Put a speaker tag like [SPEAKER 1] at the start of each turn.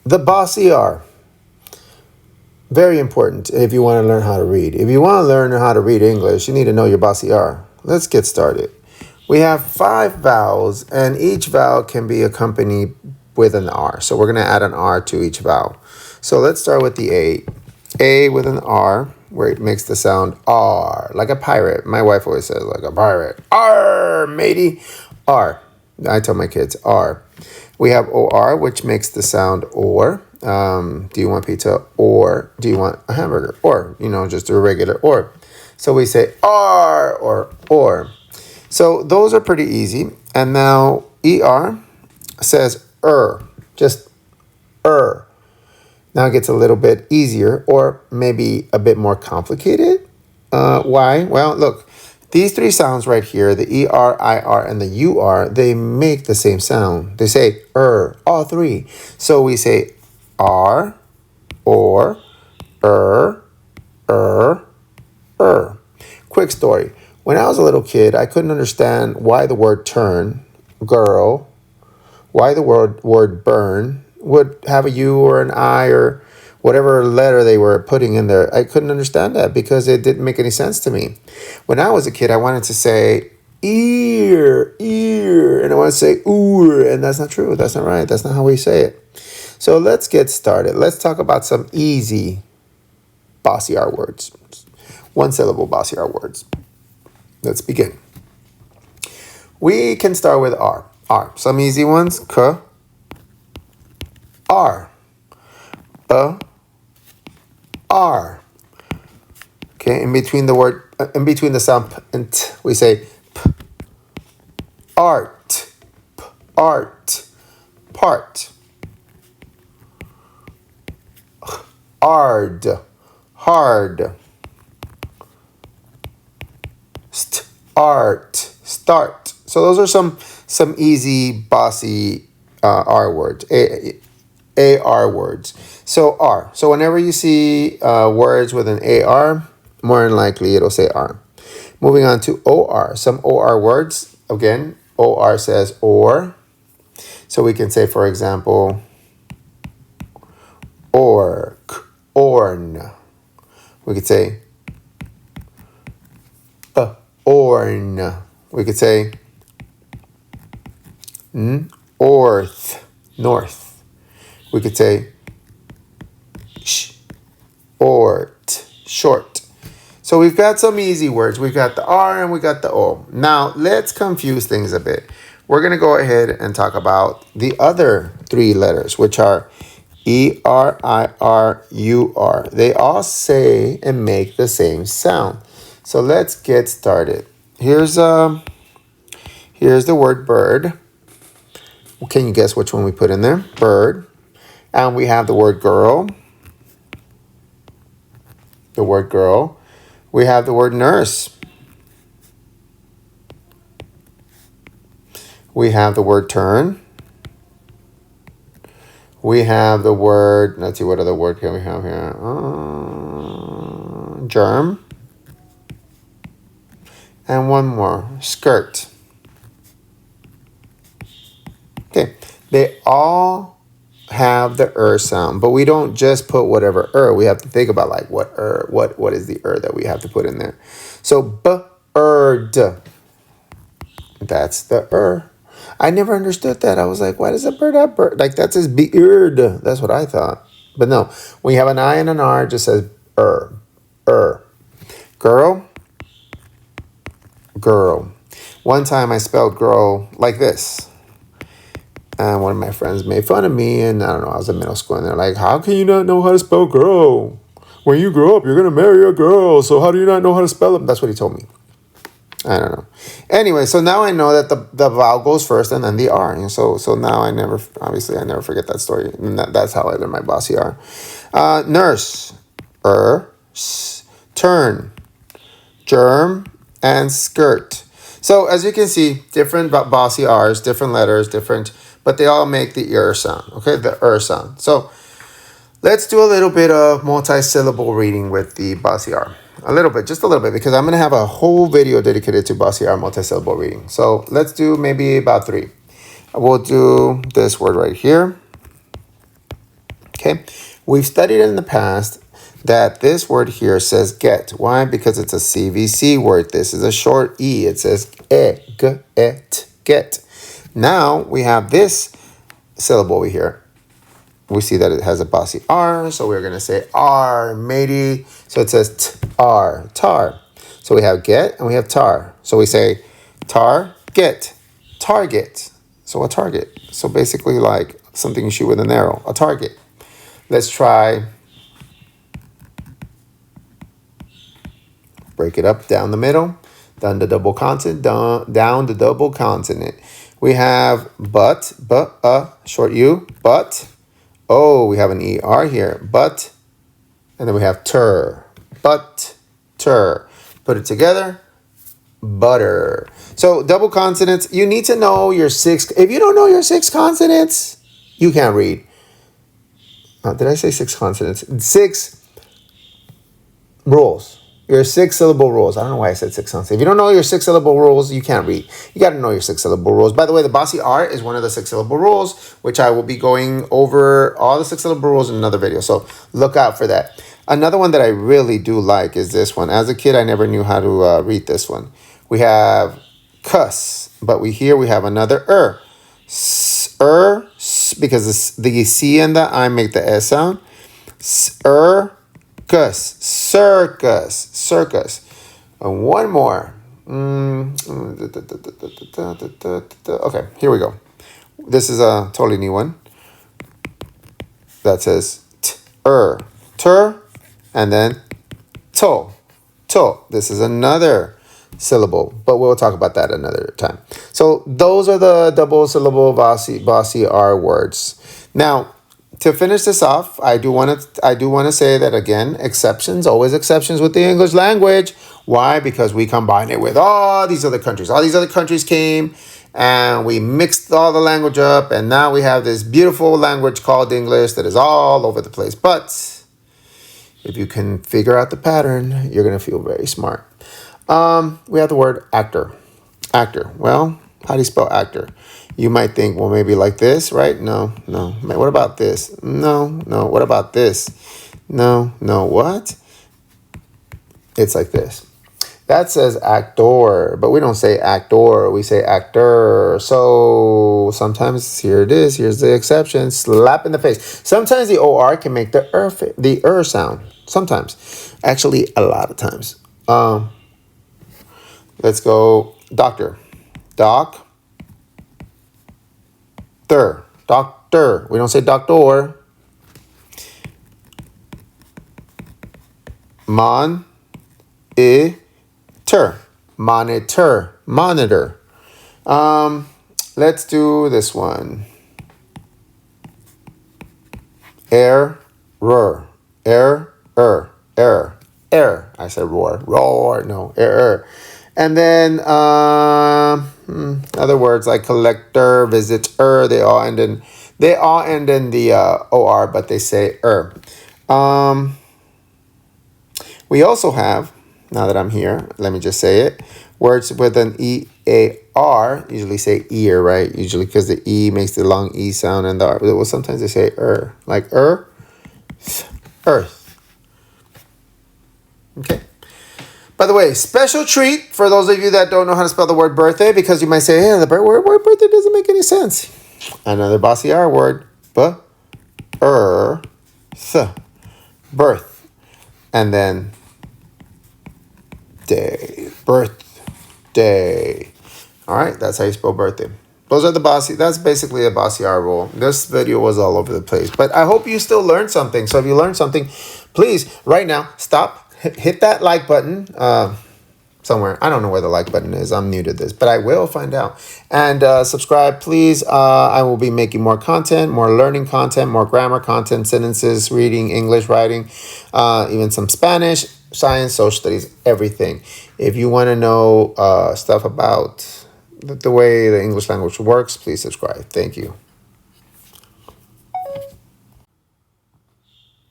[SPEAKER 1] The Bossy R. Very important if you want to learn how to read. If you want to learn how to read English, you need to know your Bossy R. Let's get started. We have 5 vowels, and each vowel can be accompanied with an R. So we're going to add an R to each vowel. So let's start with the A. A with an R, where it makes the sound R, like a pirate. My wife always says, like a pirate. R, matey. R. I tell my kids, R. We have OR, which makes the sound or. Do you want pizza, or do you want a hamburger, or, just a regular or. So we say R or. So those are pretty easy. And now ER says just Now it gets a little bit easier, or maybe a bit more complicated. Why? Well, look, these 3 sounds right here, the ER, IR, and the UR, they make the same sound. They say all 3. So we say R, or, Quick story. When I was a little kid, I couldn't understand why the word turn, girl, why the word burn would have a U or an I or whatever letter they were putting in there. I couldn't understand that because it didn't make any sense to me. When I was a kid, I wanted to say ear, and I wanted to say oor, and that's not true. That's not right. That's not how we say it. So let's get started. Let's talk about some easy Bossy R words. 1-syllable Bossy R words. Let's begin. We can start with R. R. Some easy ones. K. R. B. R. Okay, in between the sound p and t, we say p. Art. P. Art. Part. Ard. Hard. Art. Start. So those are some easy bossy R words. AR words. So R. So whenever you see words with an AR, more than likely it'll say R. Moving on to OR. Some OR words. Again, OR says or. So we can say, for example, orc, orn. We could say orn. We could say orth, north. We could say ort, short. So we've got some easy words. We've got the R and we got the O. Now let's confuse things a bit. We're going to go ahead and talk about the other 3 letters, which are ER, IR, UR. They all say and make the same sound. So let's get started. Here's the word bird. Can you guess which one we put in there? Bird. And we have the word girl. The word girl. We have the word nurse. We have the word turn. We have the word, let's see, what other word can we have here? Germ. And one more, skirt. Okay, they all have the sound, but we don't just put whatever we have to think about, like what is the that we have to put in there. So bird, that's the I never understood that. I was like, why does a bird have bird? Like that's his beard. That's what I thought. But no, when you have an I and an R, it just says Girl. Girl. One time I spelled girl like this. And one of my friends made fun of me, and I don't know, I was in middle school, and they're like, how can you not know how to spell girl? When you grow up, you're going to marry a girl, so how do you not know how to spell it? That's what he told me. I don't know. Anyway, so now I know that the vowel goes first and then the R. And so now I never forget that story. And that's how I learned my Bossy R. Nurse. Turn. Germ. And skirt. So as you can see, different Bossy R's, different letters, but they all make the ear sound. Okay, the sound. So let's do a little bit of multi-syllable reading with the Bossy R. Just a little bit, because I'm going to have a whole video dedicated to Bossy R multi-syllable reading. So let's do maybe about 3. We'll do this word right here. Okay, we've studied in the past that this word here says get. Why? Because it's a CVC word. This is a short E. It says get. Now we have this syllable over here. We see that it has a bossy R, so we're going to say R, matey. So it says R, tar. So we have get and we have tar. So we say tar, get, target. So a target. So basically like something you shoot with an arrow, a target. Let's try, break it up down the middle, down the double consonant, down the double consonant. We have but, short U, but. Oh, we have an ER here, but, and then we have ter, but, ter. Put it together, butter. So double consonants, you need to know your 6. If you don't know your 6 consonants, you can't read. Did I say 6 consonants? 6 rules. Your 6-syllable rules. I don't know why I said 6 consonants. If you don't know your 6-syllable rules, you can't read. You got to know your 6-syllable rules. By the way, the Bossy R is one of the 6-syllable rules, which I will be going over all the 6-syllable rules in another video. So look out for that. Another one that I really do like is this one. As a kid, I never knew how to read this one. We have cuss, but here we have another because the C and the I make the S sound. Circus. And one more. Okay, here we go. This is a totally new one. That says ter, and then to. This is another syllable, but we'll talk about that another time. So those are the double syllable Bossy R words. Now, to finish this off, I do want to say that again, always exceptions with the English language. Why? Because we combine it with all these other countries. All these other countries came and we mixed all the language up, and now we have this beautiful language called English that is all over the place. But if you can figure out the pattern, you're going to feel very smart. We have the word actor. Well, how do you spell actor? You might think, well, maybe like this, right? No. What about this? No. What about this? No. What? It's like this. That says actor, but we don't say actor. We say actor. So sometimes here it is. Here's the exception. Slap in the face. Sometimes the OR can make the sound. Sometimes. Actually, a lot of times. Let's go doctor. Doctor. We don't say doctor. Monitor. Let's do this one. Error. I said roar. No, error. And then other words like collector, visitor, they all end in the OR, but they say we also have, now that I'm here, let me just say it, words with an EAR usually say ear, right? Usually because the E makes the long E sound, and the R, well, sometimes they say like earth. Okay. By the way, special treat for those of you that don't know how to spell the word birthday, because you might say, hey, the word birthday doesn't make any sense. Another Bossy R word, birth, and then birthday. All right, that's how you spell birthday. That's basically a Bossy R rule. This video was all over the place, but I hope you still learned something. So if you learned something, please, right now, stop. Hit that like button somewhere. I don't know where the like button is. I'm new to this, but I will find out. And subscribe, please. I will be making more content, more learning content, more grammar content, sentences, reading, English, writing, even some Spanish, science, social studies, everything. If you want to know stuff about the way the English language works, please subscribe. Thank you.